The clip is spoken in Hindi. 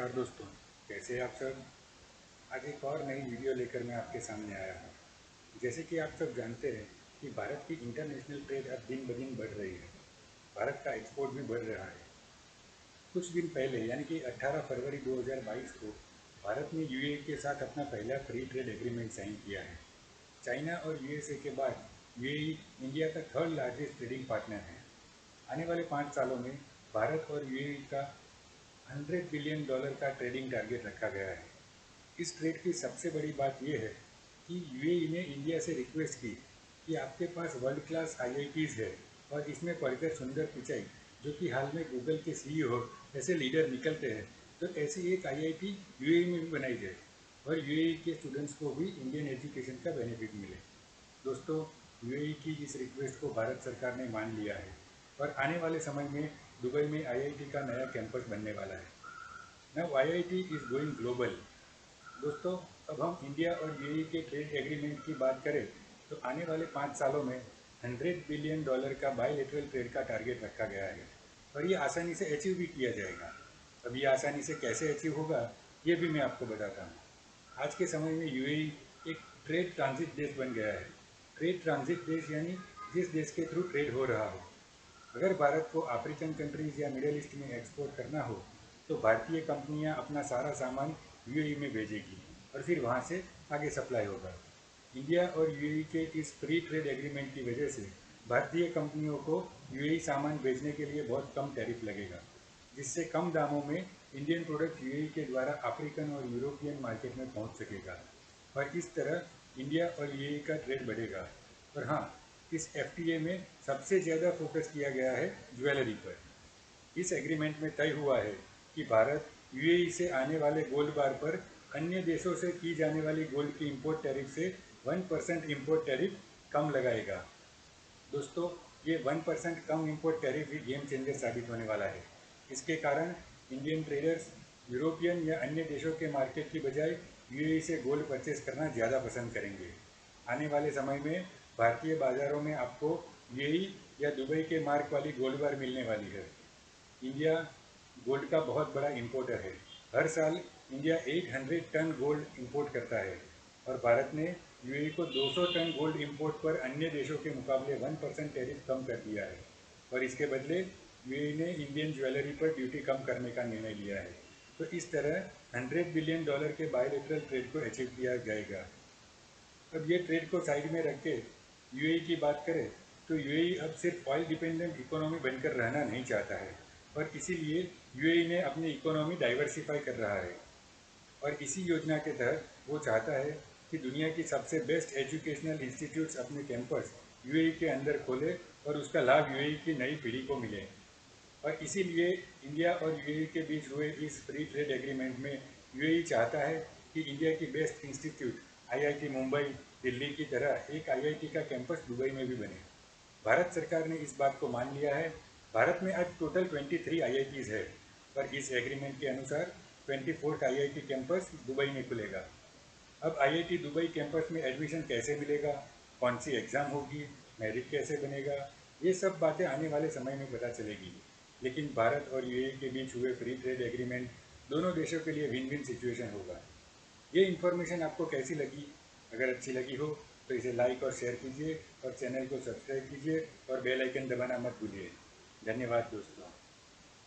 नमस्कार दोस्तों, कैसे हैं आप सब। आज एक और नई वीडियो लेकर मैं आपके सामने आया हूँ। जैसे कि आप सब जानते हैं कि भारत की इंटरनेशनल ट्रेड अब दिन ब दिन बढ़ रही है। भारत का एक्सपोर्ट भी बढ़ रहा है। कुछ दिन पहले यानी कि 18 फरवरी 2022 को भारत ने यूएई के साथ अपना पहला फ्री ट्रेड एग्रीमेंट साइन किया है। चाइना और यूएसए के बाद यूएई इंडिया का थर्ड लार्जेस्ट ट्रेडिंग पार्टनर है। आने वाले 5 सालों में भारत और यूएई का $100 बिलियन का ट्रेडिंग टारगेट रखा गया है। इस ट्रेड की सबसे बड़ी बात यह है कि यूएई ने इंडिया से रिक्वेस्ट की कि आपके पास वर्ल्ड क्लास आईआईटीज़ है और इसमें पढ़कर सुंदर पिचाई, जो कि हाल में गूगल के सीईओ ऐसे लीडर निकलते हैं, तो ऐसी एक आईआईटी यूएई में भी बनाई जाए और यूएई के स्टूडेंट्स को भी इंडियन एजुकेशन का बेनिफिट मिले। दोस्तों, यूएई की इस रिक्वेस्ट को भारत सरकार ने मान लिया है और आने वाले समय में दुबई में आईआईटी का नया कैंपस बनने वाला है। Now IIT is going global. दोस्तों, अब हम इंडिया और यूएई के ट्रेड एग्रीमेंट की बात करें तो आने वाले 5 सालों में $100 बिलियन का बायलैटरल ट्रेड का टारगेट रखा गया है और ये आसानी से अचीव भी किया जाएगा। अब ये आसानी से कैसे अचीव होगा, ये भी मैं आपको बताता हूँ। आज के समय में यूएई एक ट्रेड ट्रांजिट देश बन गया है। ट्रेड ट्रांजिट देश यानी जिस देश के थ्रू ट्रेड हो रहा हो। अगर भारत को अफ्रीकन कंट्रीज़ या मिडिल ईस्ट में एक्सपोर्ट करना हो तो भारतीय कंपनियां अपना सारा सामान यूएई में भेजेगी और फिर वहां से आगे सप्लाई होगा। इंडिया और यूएई के इस फ्री ट्रेड एग्रीमेंट की वजह से भारतीय कंपनियों को यूएई सामान भेजने के लिए बहुत कम टैरिफ लगेगा, जिससे कम दामों में इंडियन प्रोडक्ट यूएई के द्वारा अफ्रीकन और यूरोपियन मार्केट में पहुंच सकेगा और इस तरह इंडिया और यूएई का ट्रेड बढ़ेगा। और हाँ, इस एफटीए में सबसे ज़्यादा फोकस किया गया है ज्वेलरी पर। इस एग्रीमेंट में तय हुआ है कि भारत यूएई से आने वाले गोल्ड बार पर अन्य देशों से की जाने वाली गोल्ड की इंपोर्ट टैरिफ से 1% इंपोर्ट टैरिफ कम लगाएगा। दोस्तों, ये 1% कम इंपोर्ट टैरिफ ही गेम चेंजर साबित होने वाला है। इसके कारण इंडियन ट्रेडर्स यूरोपियन या अन्य देशों के मार्केट की बजाय यूएई से गोल्ड परचेज करना ज़्यादा पसंद करेंगे। आने वाले समय में भारतीय बाज़ारों में आपको यूएई या दुबई के मार्क वाली गोल्ड बार मिलने वाली है। इंडिया गोल्ड का बहुत बड़ा इंपोर्टर है। हर साल इंडिया 800 टन गोल्ड इंपोर्ट करता है और भारत ने यूएई को 200 टन गोल्ड इंपोर्ट पर अन्य देशों के मुकाबले 1% टैरिफ कम कर दिया है और इसके बदले यूएई ने इंडियन ज्वेलरी पर ड्यूटी कम करने का निर्णय लिया है। तो इस तरह $100 बिलियन के बायलैटरल ट्रेड को अचीव किया जाएगा। अब ये ट्रेड को साइड में रख के यूएई की बात करें तो यूएई अब सिर्फ ऑयल डिपेंडेंट इकोनॉमी बनकर रहना नहीं चाहता है और इसीलिए यूएई ने अपनी इकोनॉमी डाइवर्सिफाई कर रहा है और इसी योजना के तहत वो चाहता है कि दुनिया की सबसे बेस्ट एजुकेशनल इंस्टीट्यूट्स अपने कैंपस यूएई के अंदर खोले और उसका लाभ यूएई की नई पीढ़ी को मिले। और इसीलिए इंडिया और यूएई के बीच हुए इस फ्री ट्रेड एग्रीमेंट में यूएई चाहता है कि इंडिया की best institute IIT Mumbai, Delhi की तरह एक आईआईटी का कैंपस दुबई में भी बने। भारत सरकार ने इस बात को मान लिया है। भारत में अब टोटल 23 आईआईटीज़ है, पर इस एग्रीमेंट के अनुसार 24th आईआईटी कैंपस दुबई में खुलेगा। अब आईआईटी दुबई कैंपस में एडमिशन कैसे मिलेगा, कौन सी एग्ज़ाम होगी, मेरिट कैसे बनेगा, ये सब बातें आने वाले समय में पता चलेगी। लेकिन भारत और यूएई के बीच हुए फ्री ट्रेड एग्रीमेंट दोनों देशों के लिए विन विन सिचुएशन होगा। ये इन्फॉर्मेशन आपको कैसी लगी? अगर अच्छी लगी हो तो इसे लाइक और शेयर कीजिए और चैनल को सब्सक्राइब कीजिए और बेल आइकन दबाना मत भूलिए। धन्यवाद दोस्तों।